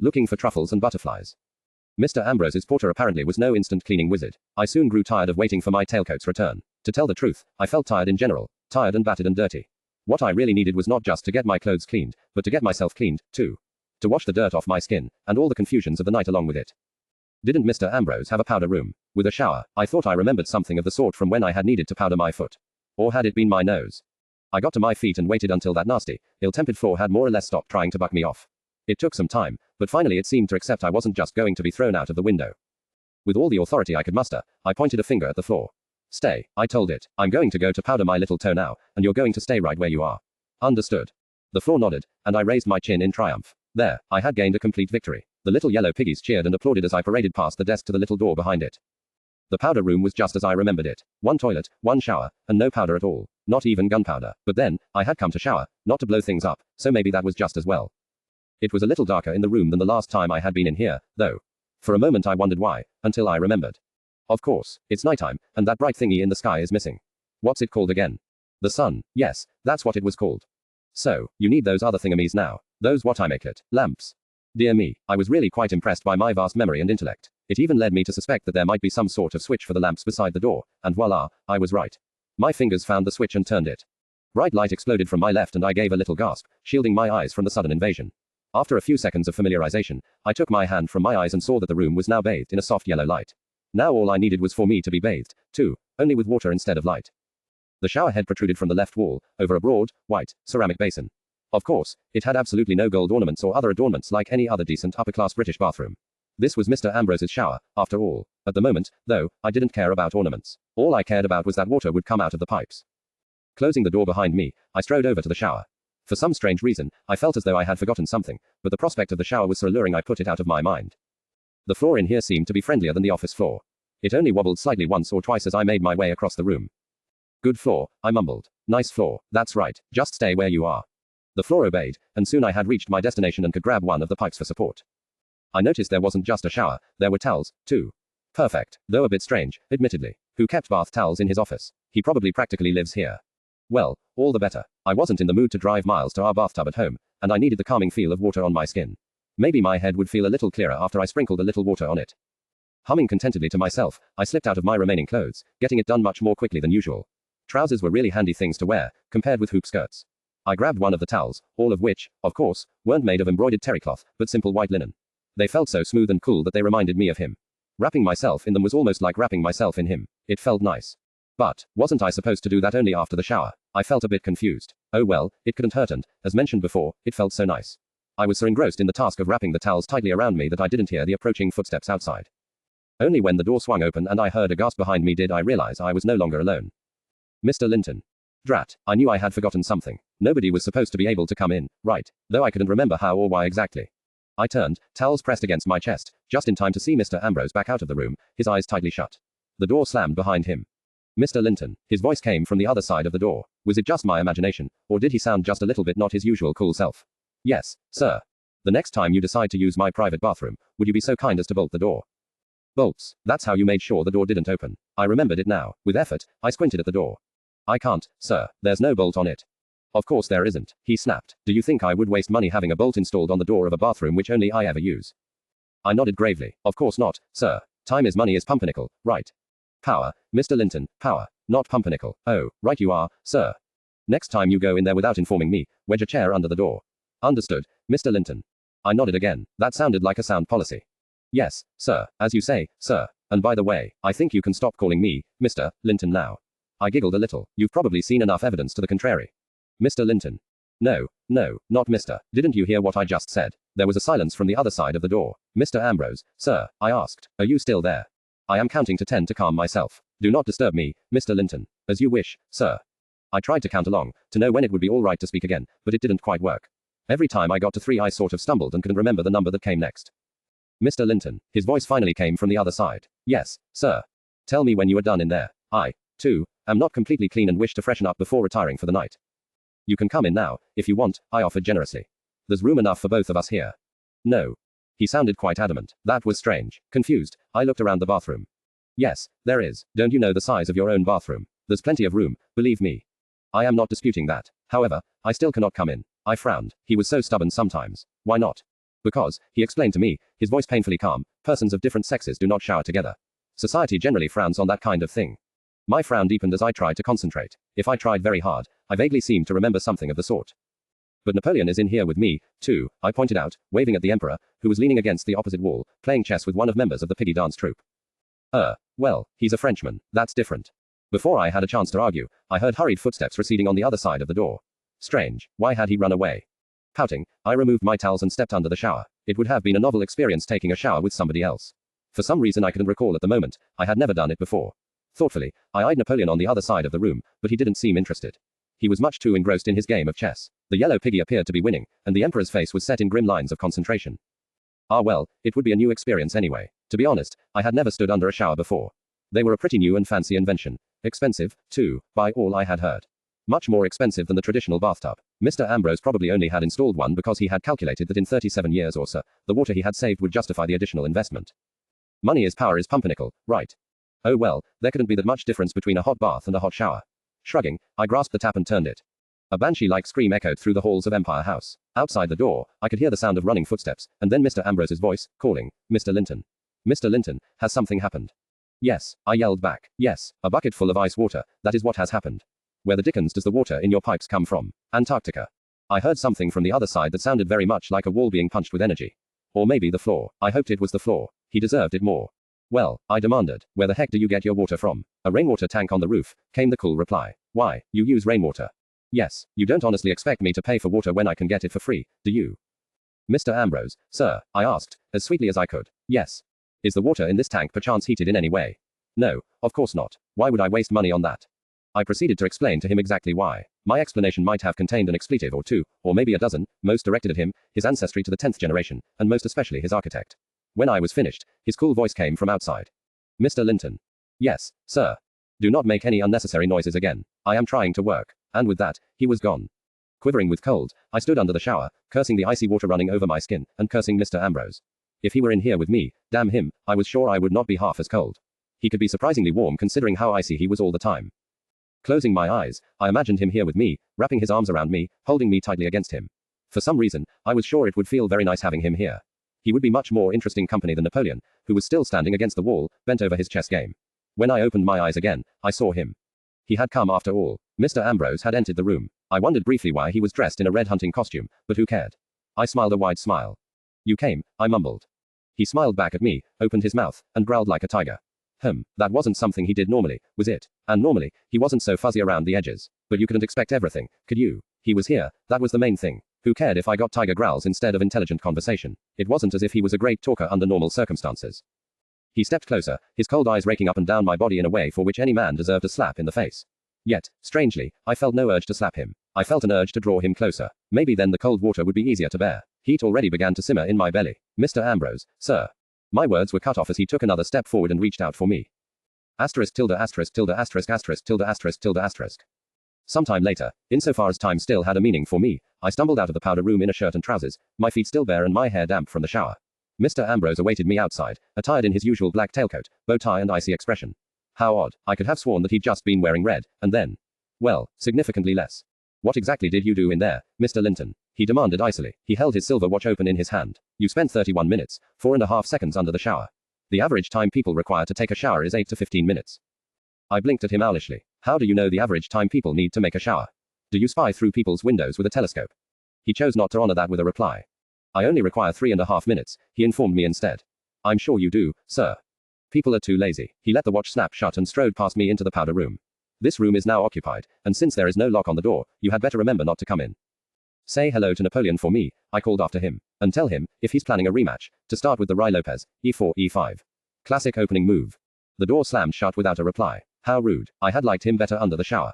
looking for truffles and butterflies. Mr. Ambrose's porter apparently was no instant cleaning wizard. I soon grew tired of waiting for my tailcoat's return. To tell the truth, I felt tired in general, tired and battered and dirty. What I really needed was not just to get my clothes cleaned, but to get myself cleaned, too. To wash the dirt off my skin, and all the confusions of the night along with it. Didn't Mr. Ambrose have a powder room? With a shower? I thought I remembered something of the sort from when I had needed to powder my foot. Or had it been my nose? I got to my feet and waited until that nasty, ill-tempered floor had more or less stopped trying to buck me off. It took some time, but finally it seemed to accept I wasn't just going to be thrown out of the window. With all the authority I could muster, I pointed a finger at the floor. Stay, I told it. I'm going to go to powder my little toe now, and you're going to stay right where you are. Understood. The floor nodded, and I raised my chin in triumph. There, I had gained a complete victory. The little yellow piggies cheered and applauded as I paraded past the desk to the little door behind it. The powder room was just as I remembered it. One toilet, one shower, and no powder at all. Not even gunpowder. But then, I had come to shower, not to blow things up, so maybe that was just as well. It was a little darker in the room than the last time I had been in here, though. For a moment I wondered why, until I remembered. Of course, it's nighttime, and that bright thingy in the sky is missing. What's it called again? The sun. Yes, that's what it was called. So, you need those other thingamies now. Those what I make it, lamps. Dear me, I was really quite impressed by my vast memory and intellect. It even led me to suspect that there might be some sort of switch for the lamps beside the door, and voila, I was right. My fingers found the switch and turned it. Bright light exploded from my left and I gave a little gasp, shielding my eyes from the sudden invasion. After a few seconds of familiarization, I took my hand from my eyes and saw that the room was now bathed in a soft yellow light. Now all I needed was for me to be bathed, too, only with water instead of light. The shower head protruded from the left wall, over a broad, white, ceramic basin. Of course, it had absolutely no gold ornaments or other adornments like any other decent upper-class British bathroom. This was Mr. Ambrose's shower, after all. At the moment, though, I didn't care about ornaments. All I cared about was that water would come out of the pipes. Closing the door behind me, I strode over to the shower. For some strange reason, I felt as though I had forgotten something, but the prospect of the shower was so alluring I put it out of my mind. The floor in here seemed to be friendlier than the office floor. It only wobbled slightly once or twice as I made my way across the room. Good floor, I mumbled. Nice floor, that's right, just stay where you are. The floor obeyed, and soon I had reached my destination and could grab one of the pipes for support. I noticed there wasn't just a shower, there were towels, too. Perfect, though a bit strange, admittedly. Who kept bath towels in his office? He probably practically lives here. Well, all the better. I wasn't in the mood to drive miles to our bathtub at home, and I needed the calming feel of water on my skin. Maybe my head would feel a little clearer after I sprinkled a little water on it. Humming contentedly to myself, I slipped out of my remaining clothes, getting it done much more quickly than usual. Trousers were really handy things to wear, compared with hoop skirts. I grabbed one of the towels, all of which, of course, weren't made of embroidered terry cloth, but simple white linen. They felt so smooth and cool that they reminded me of him. Wrapping myself in them was almost like wrapping myself in him. It felt nice. But, wasn't I supposed to do that only after the shower? I felt a bit confused. Oh well, it couldn't hurt and, as mentioned before, it felt so nice. I was so engrossed in the task of wrapping the towels tightly around me that I didn't hear the approaching footsteps outside. Only when the door swung open and I heard a gasp behind me did I realize I was no longer alone. Mr. Linton. Drat, I knew I had forgotten something. Nobody was supposed to be able to come in, right? Though I couldn't remember how or why exactly. I turned, towels pressed against my chest, just in time to see Mr. Ambrose back out of the room, his eyes tightly shut. The door slammed behind him. Mr. Linton. His voice came from the other side of the door. Was it just my imagination, or did he sound just a little bit not his usual cool self? Yes, sir. The next time you decide to use my private bathroom, would you be so kind as to bolt the door? Bolts. That's how you made sure the door didn't open. I remembered it now. With effort, I squinted at the door. I can't, sir. There's no bolt on it. Of course there isn't, he snapped. Do you think I would waste money having a bolt installed on the door of a bathroom which only I ever use? I nodded gravely. Of course not, sir. Time is money is pumpernickel, right? Power, Mr. Linton, power, not pumpernickel. Oh, right you are, sir. Next time you go in there without informing me, wedge a chair under the door. Understood, Mr. Linton. I nodded again. That sounded like a sound policy. Yes, sir, as you say, sir. And by the way, I think you can stop calling me Mr. Linton now. I giggled a little. You've probably seen enough evidence to the contrary. Mr. Linton. No, not Mr. Didn't you hear what I just said? There was a silence from the other side of the door. Mr. Ambrose, sir, I asked, are you still there? I am counting to 10 to calm myself. Do not disturb me, Mr. Linton. As you wish, sir. I tried to count along, to know when it would be all right to speak again, but it didn't quite work. Every time I got to 3 I sort of stumbled and couldn't remember the number that came next. Mr. Linton. His voice finally came from the other side. Yes, sir. Tell me when you are done in there. I, too, am not completely clean and wish to freshen up before retiring for the night. You can come in now, if you want, I offered generously. There's room enough for both of us here. No. He sounded quite adamant. That was strange. Confused, I looked around the bathroom. Yes, there is. Don't you know the size of your own bathroom? There's plenty of room, believe me. I am not disputing that. However, I still cannot come in. I frowned. He was so stubborn sometimes. Why not? Because, he explained to me, his voice painfully calm, persons of different sexes do not shower together. Society generally frowns on that kind of thing. My frown deepened as I tried to concentrate. If I tried very hard, I vaguely seemed to remember something of the sort. But Napoleon is in here with me, too, I pointed out, waving at the Emperor, who was leaning against the opposite wall, playing chess with one of members of the piggy dance troupe. Well, he's a Frenchman, that's different. Before I had a chance to argue, I heard hurried footsteps receding on the other side of the door. Strange, why had he run away? Pouting, I removed my towels and stepped under the shower. It would have been a novel experience taking a shower with somebody else. For some reason I couldn't recall at the moment, I had never done it before. Thoughtfully, I eyed Napoleon on the other side of the room, but he didn't seem interested. He was much too engrossed in his game of chess. The yellow piggy appeared to be winning, and the Emperor's face was set in grim lines of concentration. Ah well, it would be a new experience anyway. To be honest, I had never stood under a shower before. They were a pretty new and fancy invention. Expensive, too, by all I had heard. Much more expensive than the traditional bathtub. Mr. Ambrose probably only had installed one because he had calculated that in 37 years or so, the water he had saved would justify the additional investment. Money is power is pumpernickel, right? Oh well, there couldn't be that much difference between a hot bath and a hot shower. Shrugging, I grasped the tap and turned it. A banshee-like scream echoed through the halls of Empire House. Outside the door, I could hear the sound of running footsteps, and then Mr. Ambrose's voice, calling, "Mr. Linton. Mr. Linton, has something happened?" "Yes," I yelled back. "Yes, a bucket full of ice water, that is what has happened." "Where the dickens does the water in your pipes come from?" "Antarctica." I heard something from the other side that sounded very much like a wall being punched with energy. Or maybe the floor. I hoped it was the floor. He deserved it more. "Well," I demanded, "where the heck do you get your water from?" "A rainwater tank on the roof," came the cool reply. "Why, you use rainwater?" "Yes, you don't honestly expect me to pay for water when I can get it for free, do you?" "Mr. Ambrose, sir," I asked, as sweetly as I could. "Yes. Is the water in this tank perchance heated in any way?" "No, of course not. Why would I waste money on that?" I proceeded to explain to him exactly why. My explanation might have contained an expletive or two, or maybe a dozen, most directed at him, his ancestry to the 10th generation, and most especially his architect. When I was finished, his cool voice came from outside. "Mr. Linton." "Yes, sir." "Do not make any unnecessary noises again. I am trying to work." And with that, he was gone. Quivering with cold, I stood under the shower, cursing the icy water running over my skin, and cursing Mr. Ambrose. If he were in here with me, damn him, I was sure I would not be half as cold. He could be surprisingly warm considering how icy he was all the time. Closing my eyes, I imagined him here with me, wrapping his arms around me, holding me tightly against him. For some reason, I was sure it would feel very nice having him here. He would be much more interesting company than Napoleon, who was still standing against the wall, bent over his chess game. When I opened my eyes again, I saw him. He had come after all. Mr. Ambrose had entered the room. I wondered briefly why he was dressed in a red hunting costume, but who cared? I smiled a wide smile. "You came," I mumbled. He smiled back at me, opened his mouth, and growled like a tiger. That wasn't something he did normally, was it? And normally, he wasn't so fuzzy around the edges. But you couldn't expect everything, could you? He was here, that was the main thing. Who cared if I got tiger growls instead of intelligent conversation? It wasn't as if he was a great talker under normal circumstances. He stepped closer, his cold eyes raking up and down my body in a way for which any man deserved a slap in the face. Yet, strangely, I felt no urge to slap him. I felt an urge to draw him closer. Maybe then the cold water would be easier to bear. Heat already began to simmer in my belly. "Mr. Ambrose, sir." My words were cut off as he took another step forward and reached out for me. Asterisk tilde asterisk tilde asterisk asterisk tilde asterisk tilde asterisk. Sometime later, insofar as time still had a meaning for me, I stumbled out of the powder room in a shirt and trousers, my feet still bare and my hair damp from the shower. Mr. Ambrose awaited me outside, attired in his usual black tailcoat, bow tie and icy expression. How odd, I could have sworn that he'd just been wearing red, and then, well, significantly less. "What exactly did you do in there, Mr. Linton?" he demanded icily. He held his silver watch open in his hand. "You spent 31 minutes, 4.5 seconds under the shower. The average time people require to take a shower is 8 to 15 minutes. I blinked at him owlishly. "How do you know the average time people need to make a shower? Do you spy through people's windows with a telescope?" He chose not to honor that with a reply. "I only require 3.5 minutes, he informed me instead. "I'm sure you do, sir. People are too lazy." He let the watch snap shut and strode past me into the powder room. "This room is now occupied, and since there is no lock on the door, you had better remember not to come in. Say hello to Napoleon for me," I called after him, "and tell him, if he's planning a rematch, to start with the Rye Lopez, e4, e5. Classic opening move." The door slammed shut without a reply. How rude. I had liked him better under the shower.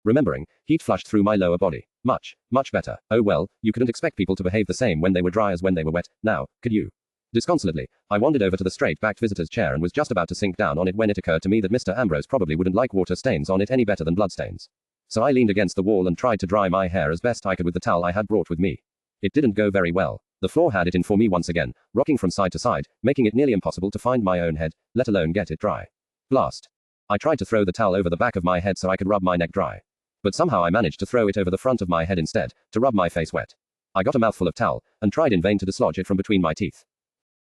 Remembering, heat flushed through my lower body. Much, much better. Oh well, you couldn't expect people to behave the same when they were dry as when they were wet, now, could you? Disconsolately, I wandered over to the straight-backed visitor's chair and was just about to sink down on it when it occurred to me that Mr. Ambrose probably wouldn't like water stains on it any better than bloodstains. So I leaned against the wall and tried to dry my hair as best I could with the towel I had brought with me. It didn't go very well. The floor had it in for me once again, rocking from side to side, making it nearly impossible to find my own head, let alone get it dry. Blast. I tried to throw the towel over the back of my head so I could rub my neck dry. But somehow I managed to throw it over the front of my head instead, to rub my face wet. I got a mouthful of towel, and tried in vain to dislodge it from between my teeth.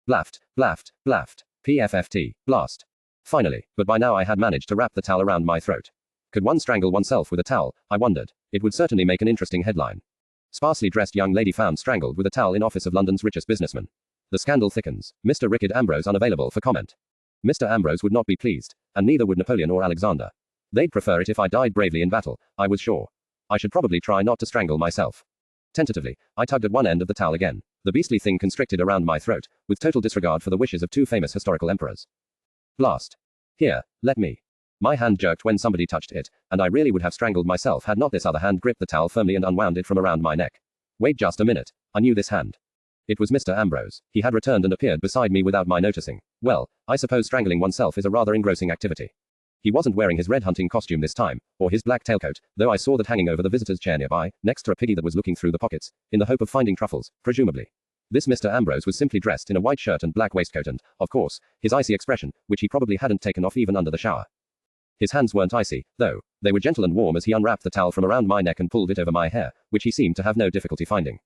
Blaft, blaft, blaft. PFFT. Blast. Finally, but by now I had managed to wrap the towel around my throat. Could one strangle oneself with a towel? I wondered. It would certainly make an interesting headline. Sparsely dressed young lady found strangled with a towel in office of London's richest businessman. The scandal thickens. Mr. Rickard Ambrose unavailable for comment. Mr. Ambrose would not be pleased, and neither would Napoleon or Alexander. They'd prefer it if I died bravely in battle, I was sure. I should probably try not to strangle myself. Tentatively, I tugged at one end of the towel again. The beastly thing constricted around my throat, with total disregard for the wishes of two famous historical emperors. Blast. Here, let me. My hand jerked when somebody touched it, and I really would have strangled myself had not this other hand gripped the towel firmly and unwound it from around my neck. Wait just a minute. I knew this hand. It was Mr. Ambrose. He had returned and appeared beside me without my noticing. Well, I suppose strangling oneself is a rather engrossing activity. He wasn't wearing his red hunting costume this time, or his black tailcoat, though I saw that hanging over the visitor's chair nearby, next to a piggy that was looking through the pockets, in the hope of finding truffles, presumably. This Mr. Ambrose was simply dressed in a white shirt and black waistcoat and, of course, his icy expression, which he probably hadn't taken off even under the shower. His hands weren't icy, though. They were gentle and warm as he unwrapped the towel from around my neck and pulled it over my hair, which he seemed to have no difficulty finding.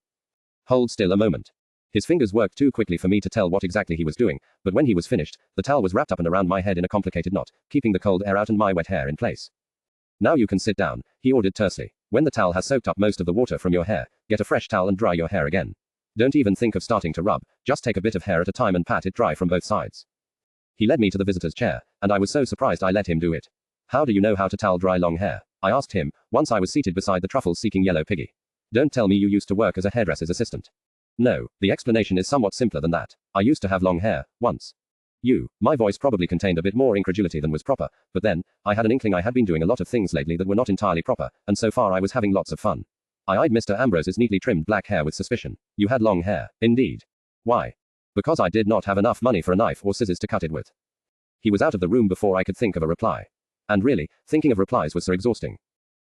Hold still a moment. His fingers worked too quickly for me to tell what exactly he was doing, but when he was finished, the towel was wrapped up and around my head in a complicated knot, keeping the cold air out and my wet hair in place. Now you can sit down, he ordered tersely. When the towel has soaked up most of the water from your hair, get a fresh towel and dry your hair again. Don't even think of starting to rub, just take a bit of hair at a time and pat it dry from both sides. He led me to the visitor's chair, and I was so surprised I let him do it. How do you know how to towel dry long hair? I asked him, once I was seated beside the truffles-seeking yellow piggy. Don't tell me you used to work as a hairdresser's assistant. No, the explanation is somewhat simpler than that. I used to have long hair, once. My voice probably contained a bit more incredulity than was proper, but then, I had an inkling I had been doing a lot of things lately that were not entirely proper, and so far I was having lots of fun. I eyed Mr. Ambrose's neatly trimmed black hair with suspicion. You had long hair, indeed. Why? Because I did not have enough money for a knife or scissors to cut it with. He was out of the room before I could think of a reply. And really, thinking of replies was so exhausting.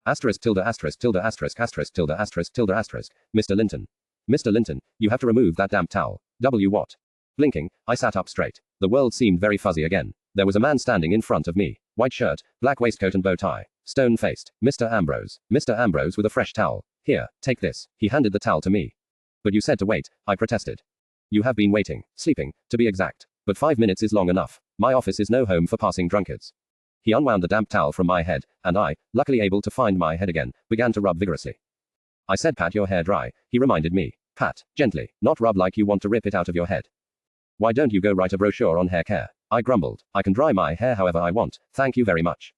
Asterisk tilde asterisk tilde asterisk asterisk tilde asterisk tilde asterisk. Mr. Linton. Mr. Linton, you have to remove that damp towel. What? Blinking, I sat up straight. The world seemed very fuzzy again. There was a man standing in front of me. White shirt, black waistcoat and bow tie. Stone-faced. Mr. Ambrose. Mr. Ambrose with a fresh towel. Here, take this. He handed the towel to me. But you said to wait, I protested. You have been waiting, sleeping, to be exact. But 5 minutes is long enough. My office is no home for passing drunkards. He unwound the damp towel from my head, and I, luckily able to find my head again, began to rub vigorously. I said pat your hair dry, he reminded me. Pat, gently, not rub like you want to rip it out of your head. Why don't you go write a brochure on hair care? I grumbled. I can dry my hair however I want, thank you very much.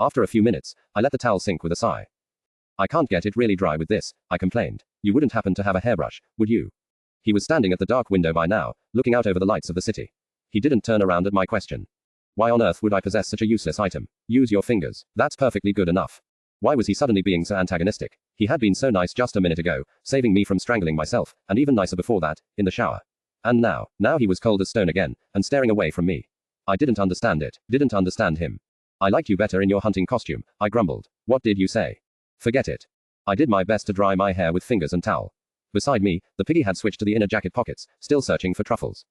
After a few minutes, I let the towel sink with a sigh. I can't get it really dry with this, I complained. You wouldn't happen to have a hairbrush, would you? He was standing at the dark window by now, looking out over the lights of the city. He didn't turn around at my question. Why on earth would I possess such a useless item? Use your fingers. That's perfectly good enough. Why was he suddenly being so antagonistic? He had been so nice just a minute ago, saving me from strangling myself, and even nicer before that, in the shower. And now he was cold as stone again, and staring away from me. I didn't understand it, didn't understand him. I liked you better in your hunting costume, I grumbled. What did you say? Forget it. I did my best to dry my hair with fingers and towel. Beside me, the piggy had switched to the inner jacket pockets, still searching for truffles.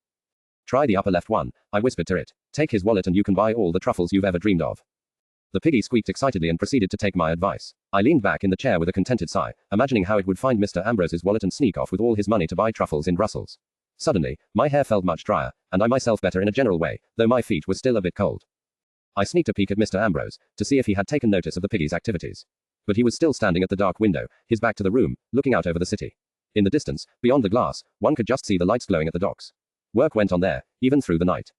Try the upper left one, I whispered to it. Take his wallet and you can buy all the truffles you've ever dreamed of. The piggy squeaked excitedly and proceeded to take my advice. I leaned back in the chair with a contented sigh, imagining how it would find Mr. Ambrose's wallet and sneak off with all his money to buy truffles in Brussels. Suddenly, my hair felt much drier, and I myself better in a general way, though my feet were still a bit cold. I sneaked a peek at Mr. Ambrose, to see if he had taken notice of the piggy's activities. But he was still standing at the dark window, his back to the room, looking out over the city. In the distance, beyond the glass, one could just see the lights glowing at the docks. Work went on there, even through the night.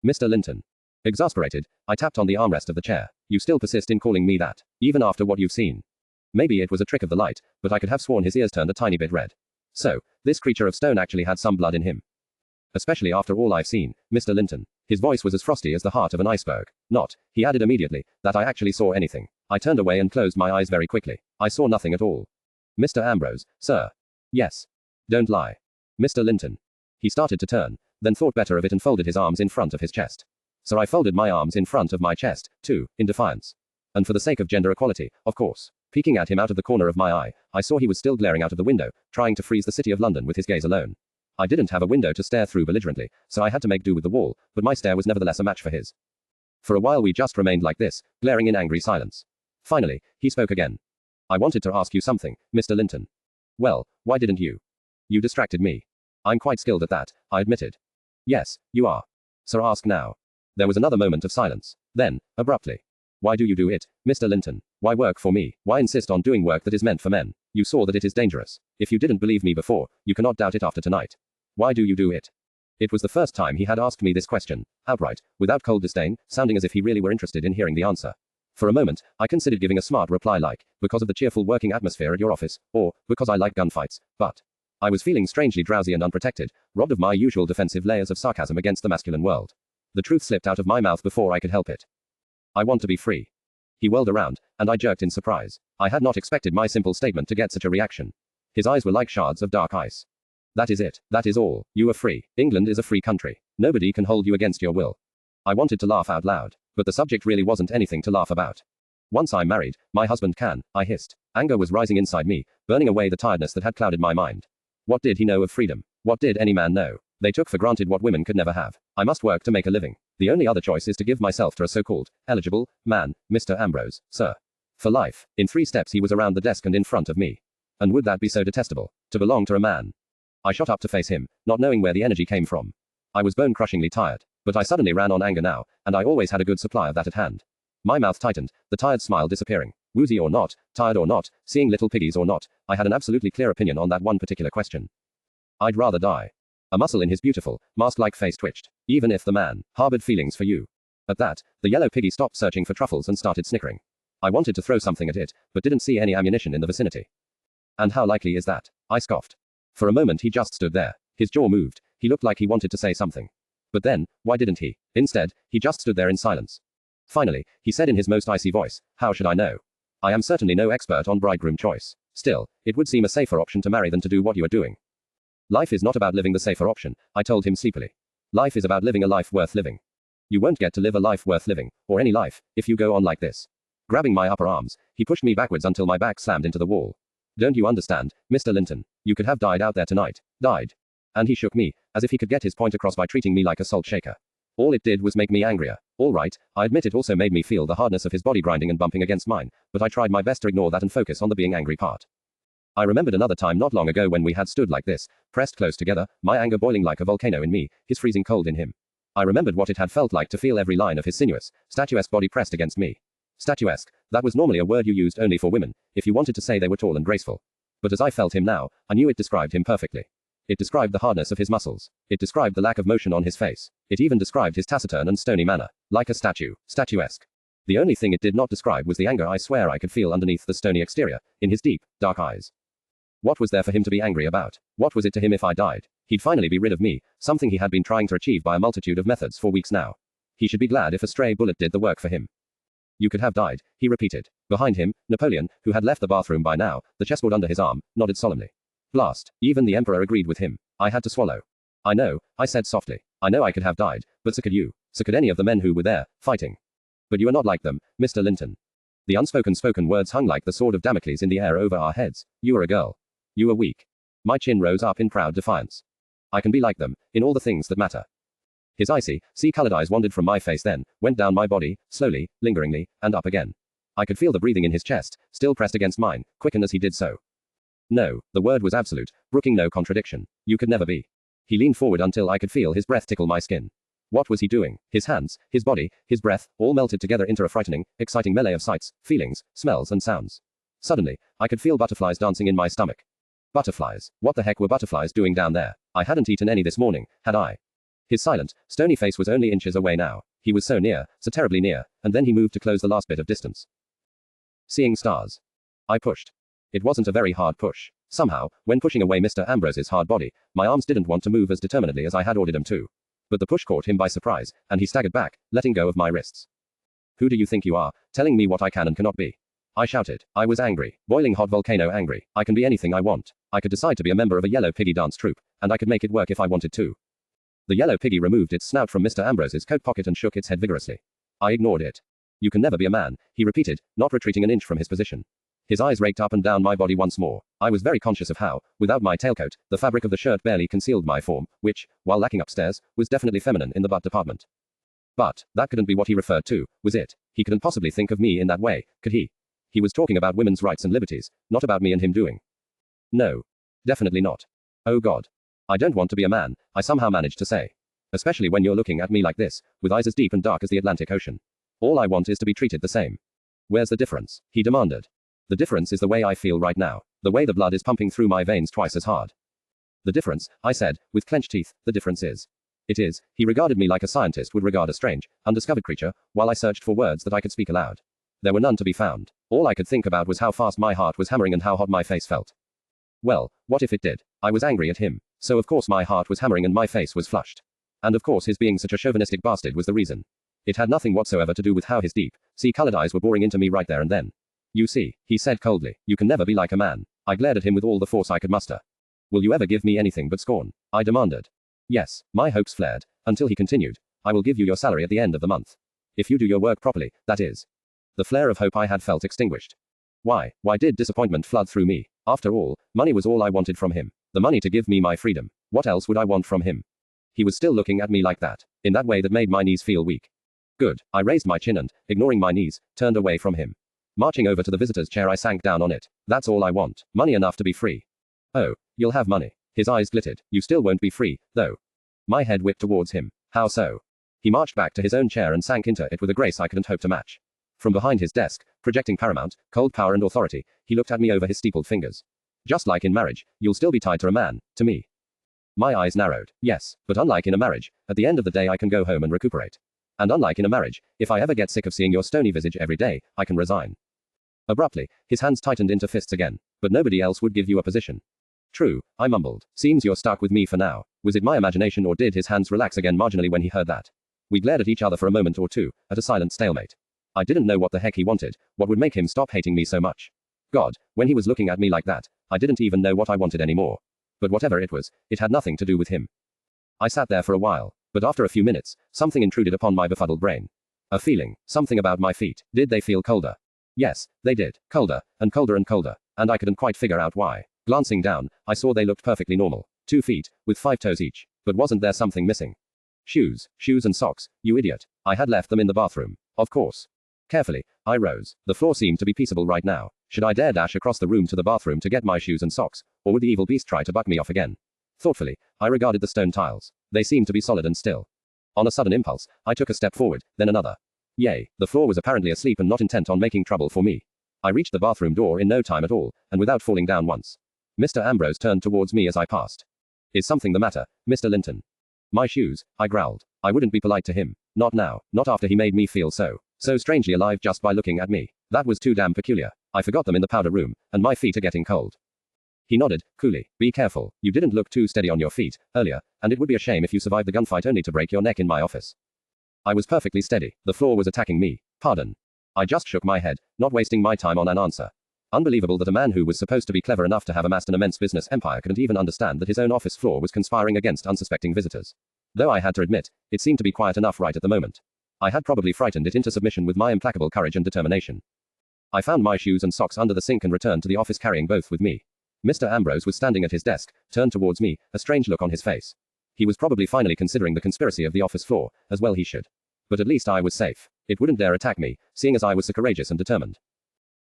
Mr. Linton. Exasperated, I tapped on the armrest of the chair. You still persist in calling me that, even after what you've seen. Maybe it was a trick of the light, but I could have sworn his ears turned a tiny bit red. So, this creature of stone actually had some blood in him. Especially after all I've seen, Mr. Linton. His voice was as frosty as the heart of an iceberg. Not, he added immediately, that I actually saw anything. I turned away and closed my eyes very quickly. I saw nothing at all. Mr. Ambrose, sir. Yes. Don't lie. Mr. Linton. He started to turn, then thought better of it and folded his arms in front of his chest. So I folded my arms in front of my chest, too, in defiance. And for the sake of gender equality, of course. Peeking at him out of the corner of my eye, I saw he was still glaring out of the window, trying to freeze the city of London with his gaze alone. I didn't have a window to stare through belligerently, so I had to make do with the wall, but my stare was nevertheless a match for his. For a while we just remained like this, glaring in angry silence. Finally, he spoke again. I wanted to ask you something, Mr. Linton. Well, why didn't you? You distracted me. I'm quite skilled at that, I admitted. Yes, you are. So ask now. There was another moment of silence. Then, abruptly. Why do you do it, Mr. Linton? Why work for me? Why insist on doing work that is meant for men? You saw that it is dangerous. If you didn't believe me before, you cannot doubt it after tonight. Why do you do it? It was the first time he had asked me this question, outright, without cold disdain, sounding as if he really were interested in hearing the answer. For a moment, I considered giving a smart reply like, because of the cheerful working atmosphere at your office, or, because I like gunfights, but I was feeling strangely drowsy and unprotected, robbed of my usual defensive layers of sarcasm against the masculine world. The truth slipped out of my mouth before I could help it. I want to be free. He whirled around, and I jerked in surprise. I had not expected my simple statement to get such a reaction. His eyes were like shards of dark ice. That is it. That is all. You are free. England is a free country. Nobody can hold you against your will. I wanted to laugh out loud, but the subject really wasn't anything to laugh about. Once I'm married, my husband can, I hissed. Anger was rising inside me, burning away the tiredness that had clouded my mind. What did he know of freedom? What did any man know? They took for granted what women could never have. I must work to make a living. The only other choice is to give myself to a so-called, eligible, man, Mr. Ambrose, sir. For life. In 3 steps he was around the desk and in front of me. And would that be so detestable? To belong to a man? I shot up to face him, not knowing where the energy came from. I was bone-crushingly tired. But I suddenly ran on anger now, and I always had a good supply of that at hand. My mouth tightened, the tired smile disappearing. Woozy or not, tired or not, seeing little piggies or not, I had an absolutely clear opinion on that one particular question. I'd rather die. A muscle in his beautiful, mask-like face twitched, even if the man harbored feelings for you. At that, the yellow piggy stopped searching for truffles and started snickering. I wanted to throw something at it, but didn't see any ammunition in the vicinity. And how likely is that? I scoffed. For a moment he just stood there. His jaw moved. He looked like he wanted to say something. But then, why didn't he? Instead, he just stood there in silence. Finally, he said in his most icy voice, "How should I know? I am certainly no expert on bridegroom choice. Still, it would seem a safer option to marry than to do what you are doing." Life is not about living the safer option, I told him sleepily. Life is about living a life worth living. You won't get to live a life worth living, or any life, if you go on like this. Grabbing my upper arms, he pushed me backwards until my back slammed into the wall. Don't you understand, Mr. Linton? You could have died out there tonight. Died. And he shook me, as if he could get his point across by treating me like a salt shaker. All it did was make me angrier. All right, I admit it also made me feel the hardness of his body grinding and bumping against mine, but I tried my best to ignore that and focus on the being angry part. I remembered another time not long ago when we had stood like this, pressed close together, my anger boiling like a volcano in me, his freezing cold in him. I remembered what it had felt like to feel every line of his sinuous, statuesque body pressed against me. Statuesque, that was normally a word you used only for women, if you wanted to say they were tall and graceful. But as I felt him now, I knew it described him perfectly. It described the hardness of his muscles. It described the lack of motion on his face. It even described his taciturn and stony manner. Like a statue. Statuesque. The only thing it did not describe was the anger I swear I could feel underneath the stony exterior, in his deep, dark eyes. What was there for him to be angry about? What was it to him if I died? He'd finally be rid of me, something he had been trying to achieve by a multitude of methods for weeks now. He should be glad if a stray bullet did the work for him. You could have died, he repeated. Behind him, Napoleon, who had left the bathroom by now, the chessboard under his arm, nodded solemnly. Blast. Even the Emperor agreed with him. I had to swallow. I know, I said softly. I know I could have died, but so could you. So could any of the men who were there, fighting. But you are not like them, Mr. Linton. The unspoken words hung like the sword of Damocles in the air over our heads. You are a girl. You are weak. My chin rose up in proud defiance. I can be like them, in all the things that matter. His icy, sea-colored eyes wandered from my face then, went down my body, slowly, lingeringly, and up again. I could feel the breathing in his chest, still pressed against mine, quicken as he did so. No, the word was absolute, brooking no contradiction. You could never be. He leaned forward until I could feel his breath tickle my skin. What was he doing? His hands, his body, his breath, all melted together into a frightening, exciting melee of sights, feelings, smells and sounds. Suddenly, I could feel butterflies dancing in my stomach. Butterflies. What the heck were butterflies doing down there? I hadn't eaten any this morning, had I? His silent, stony face was only inches away now. He was so near, so terribly near, and then he moved to close the last bit of distance. Seeing stars. I pushed. It wasn't a very hard push. Somehow, when pushing away Mr. Ambrose's hard body, my arms didn't want to move as determinedly as I had ordered them to. But the push caught him by surprise, and he staggered back, letting go of my wrists. Who do you think you are, telling me what I can and cannot be? I shouted. I was angry, boiling hot volcano angry. I can be anything I want. I could decide to be a member of a yellow piggy dance troupe, and I could make it work if I wanted to. The yellow piggy removed its snout from Mr. Ambrose's coat pocket and shook its head vigorously. I ignored it. You can never be a man, he repeated, not retreating an inch from his position. His eyes raked up and down my body once more. I was very conscious of how, without my tailcoat, the fabric of the shirt barely concealed my form, which, while lacking upstairs, was definitely feminine in the butt department. But, that couldn't be what he referred to, was it? He couldn't possibly think of me in that way, could he? He was talking about women's rights and liberties, not about me and him doing. No. Definitely not. Oh God. I don't want to be a man, I somehow managed to say. Especially when you're looking at me like this, with eyes as deep and dark as the Atlantic Ocean. All I want is to be treated the same. Where's the difference? He demanded. The difference is the way I feel right now. The way the blood is pumping through my veins twice as hard. The difference, I said, with clenched teeth, the difference is. It is, he regarded me like a scientist would regard a strange, undiscovered creature, while I searched for words that I could speak aloud. There were none to be found. All I could think about was how fast my heart was hammering and how hot my face felt. Well, what if it did? I was angry at him. So of course my heart was hammering and my face was flushed. And of course his being such a chauvinistic bastard was the reason. It had nothing whatsoever to do with how his deep, sea-colored eyes were boring into me right there and then. You see, he said coldly, you can never be like a man. I glared at him with all the force I could muster. Will you ever give me anything but scorn? I demanded. Yes, my hopes flared, until he continued, I will give you your salary at the end of the month. If you do your work properly, that is. The flare of hope I had felt extinguished. Why did disappointment flood through me? After all, money was all I wanted from him. The money to give me my freedom. What else would I want from him? He was still looking at me like that, in that way that made my knees feel weak. Good. I raised my chin and, ignoring my knees, turned away from him. Marching over to the visitor's chair, I sank down on it. That's all I want. Money enough to be free. Oh, you'll have money. His eyes glittered. You still won't be free, though. My head whipped towards him. How so? He marched back to his own chair and sank into it with a grace I couldn't hope to match. From behind his desk, projecting paramount, cold power and authority, he looked at me over his steepled fingers. Just like in marriage, you'll still be tied to a man, to me. My eyes narrowed. Yes, but unlike in a marriage, at the end of the day I can go home and recuperate. And unlike in a marriage, if I ever get sick of seeing your stony visage every day, I can resign. Abruptly, his hands tightened into fists again. But nobody else would give you a position. True, I mumbled. Seems you're stuck with me for now. Was it my imagination or did his hands relax again marginally when he heard that? We glared at each other for a moment or two, at a silent stalemate. I didn't know what the heck he wanted, what would make him stop hating me so much. God, when he was looking at me like that, I didn't even know what I wanted anymore. But whatever it was, it had nothing to do with him. I sat there for a while, but after a few minutes, something intruded upon my befuddled brain. A feeling, something about my feet. Did they feel colder? Yes, they did. Colder, and colder and colder, and I couldn't quite figure out why. Glancing down, I saw they looked perfectly normal. 2 feet, with 5 toes each. But wasn't there something missing? Shoes and socks, you idiot. I had left them in the bathroom. Of course. Carefully, I rose. The floor seemed to be peaceable right now. Should I dare dash across the room to the bathroom to get my shoes and socks, or would the evil beast try to buck me off again? Thoughtfully, I regarded the stone tiles. They seemed to be solid and still. On a sudden impulse, I took a step forward, then another. Yay, the floor was apparently asleep and not intent on making trouble for me. I reached the bathroom door in no time at all, and without falling down once. Mr. Ambrose turned towards me as I passed. Is something the matter, Mr. Linton? My shoes, I growled. I wouldn't be polite to him. Not now, not after he made me feel so strangely alive just by looking at me. That was too damn peculiar. I forgot them in the powder room, and my feet are getting cold. He nodded, coolly. Be careful. You didn't look too steady on your feet, earlier, and it would be a shame if you survived the gunfight only to break your neck in my office. I was perfectly steady. The floor was attacking me. Pardon. I just shook my head, not wasting my time on an answer. Unbelievable that a man who was supposed to be clever enough to have amassed an immense business empire couldn't even understand that his own office floor was conspiring against unsuspecting visitors. Though I had to admit, it seemed to be quiet enough right at the moment. I had probably frightened it into submission with my implacable courage and determination. I found my shoes and socks under the sink and returned to the office carrying both with me. Mr. Ambrose was standing at his desk, turned towards me, a strange look on his face. He was probably finally considering the conspiracy of the office floor, as well he should. But at least I was safe. It wouldn't dare attack me, seeing as I was so courageous and determined.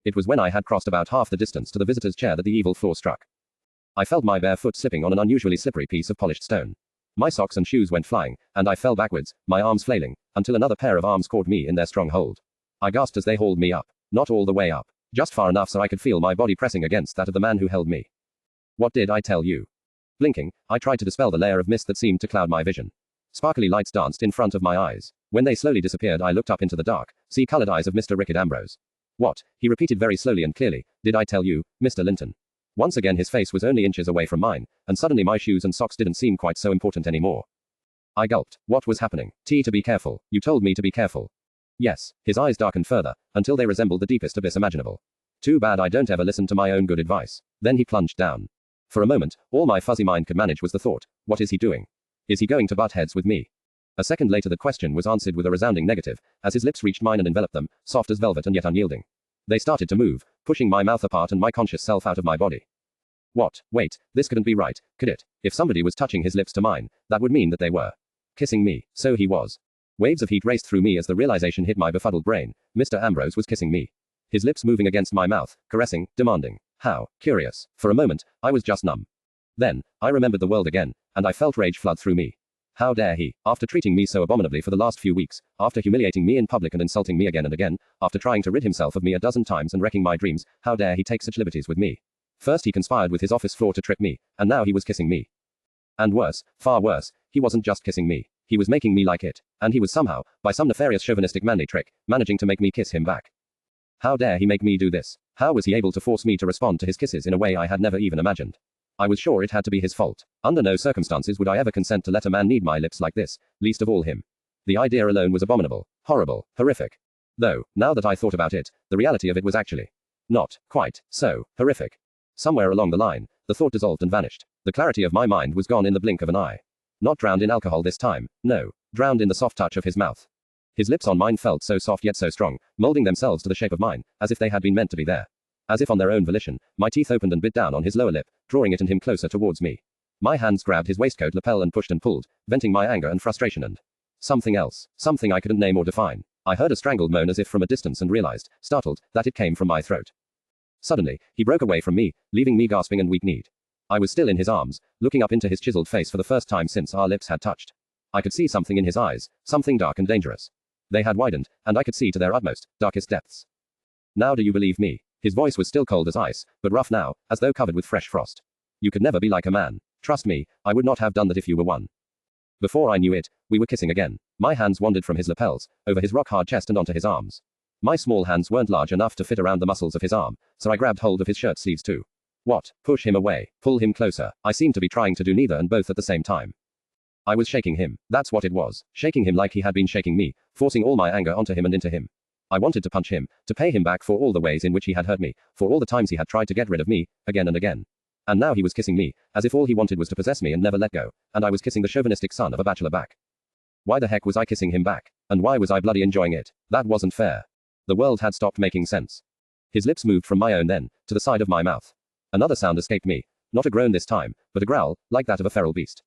It was when I had crossed about half the distance to the visitor's chair that the evil floor struck. I felt my bare foot slipping on an unusually slippery piece of polished stone. My socks and shoes went flying, and I fell backwards, my arms flailing, until another pair of arms caught me in their strong hold. I gasped as they hauled me up. Not all the way up. Just far enough so I could feel my body pressing against that of the man who held me. What did I tell you? Blinking, I tried to dispel the layer of mist that seemed to cloud my vision. Sparkly lights danced in front of my eyes. When they slowly disappeared, I looked up into the dark, sea-colored eyes of Mr. Rickard Ambrose. What? He repeated very slowly and clearly. Did I tell you, Mr. Linton? Once again his face was only inches away from mine, and suddenly my shoes and socks didn't seem quite so important anymore. I gulped. What was happening? T, to be careful. You told me to be careful. Yes. His eyes darkened further, until they resembled the deepest abyss imaginable. Too bad I don't ever listen to my own good advice. Then he plunged down. For a moment, all my fuzzy mind could manage was the thought, what is he doing? Is he going to butt heads with me? A second later the question was answered with a resounding negative, as his lips reached mine and enveloped them, soft as velvet and yet unyielding. They started to move, pushing my mouth apart and my conscious self out of my body. What? Wait, this couldn't be right, could it? If somebody was touching his lips to mine, that would mean that they were kissing me. So he was. Waves of heat raced through me as the realization hit my befuddled brain. Mr. Ambrose was kissing me. His lips moving against my mouth, caressing, demanding. How curious. For a moment, I was just numb. Then, I remembered the world again, and I felt rage flood through me. How dare he, after treating me so abominably for the last few weeks, after humiliating me in public and insulting me again and again, after trying to rid himself of me a dozen times and wrecking my dreams, how dare he take such liberties with me? First he conspired with his office floor to trip me, and now he was kissing me. And worse, far worse, he wasn't just kissing me, he was making me like it, and he was somehow, by some nefarious chauvinistic manly trick, managing to make me kiss him back. How dare he make me do this? How was he able to force me to respond to his kisses in a way I had never even imagined? I was sure it had to be his fault. Under no circumstances would I ever consent to let a man knead my lips like this, least of all him. The idea alone was abominable, horrible, horrific. Though, now that I thought about it, the reality of it was actually not quite so horrific. Somewhere along the line, the thought dissolved and vanished. The clarity of my mind was gone in the blink of an eye. Not drowned in alcohol this time, no, drowned in the soft touch of his mouth. His lips on mine felt so soft yet so strong, molding themselves to the shape of mine, as if they had been meant to be there. As if on their own volition, my teeth opened and bit down on his lower lip, drawing it and him closer towards me. My hands grabbed his waistcoat lapel and pushed and pulled, venting my anger and frustration and something else, something I couldn't name or define. I heard a strangled moan as if from a distance and realized, startled, that it came from my throat. Suddenly, he broke away from me, leaving me gasping and weak-kneed. I was still in his arms, looking up into his chiseled face for the first time since our lips had touched. I could see something in his eyes, something dark and dangerous. They had widened, and I could see to their utmost, darkest depths. Now do you believe me? His voice was still cold as ice, but rough now, as though covered with fresh frost. You could never be like a man. Trust me, I would not have done that if you were one. Before I knew it, we were kissing again. My hands wandered from his lapels, over his rock-hard chest and onto his arms. My small hands weren't large enough to fit around the muscles of his arm, so I grabbed hold of his shirt sleeves too. What? Push him away, pull him closer. I seemed to be trying to do neither and both at the same time. I was shaking him. That's what it was. Shaking him like he had been shaking me, forcing all my anger onto him and into him. I wanted to punch him, to pay him back for all the ways in which he had hurt me, for all the times he had tried to get rid of me, again and again. And now he was kissing me, as if all he wanted was to possess me and never let go, and I was kissing the chauvinistic son of a bachelor back. Why the heck was I kissing him back? And why was I bloody enjoying it? That wasn't fair. The world had stopped making sense. His lips moved from my own then, to the side of my mouth. Another sound escaped me, not a groan this time, but a growl, like that of a feral beast.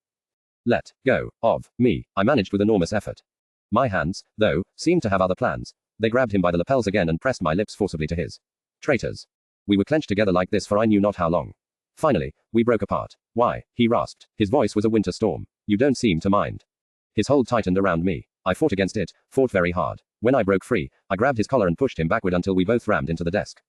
Let go of me, I managed with enormous effort. My hands, though, seemed to have other plans. They grabbed him by the lapels again and pressed my lips forcibly to his. Traitors. We were clenched together like this for I knew not how long. Finally, we broke apart. Why? He rasped. His voice was a winter storm. You don't seem to mind. His hold tightened around me. I fought against it, fought very hard. When I broke free, I grabbed his collar and pushed him backward until we both rammed into the desk.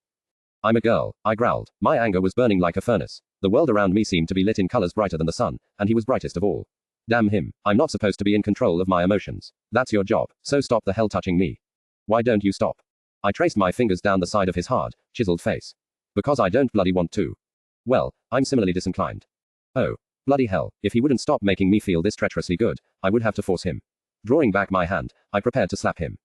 I'm a girl, I growled. My anger was burning like a furnace. The world around me seemed to be lit in colors brighter than the sun, and he was brightest of all. Damn him. I'm not supposed to be in control of my emotions. That's your job, so stop the hell touching me. Why don't you stop? I traced my fingers down the side of his hard, chiseled face. Because I don't bloody want to. Well, I'm similarly disinclined. Oh, bloody hell, if he wouldn't stop making me feel this treacherously good, I would have to force him. Drawing back my hand, I prepared to slap him.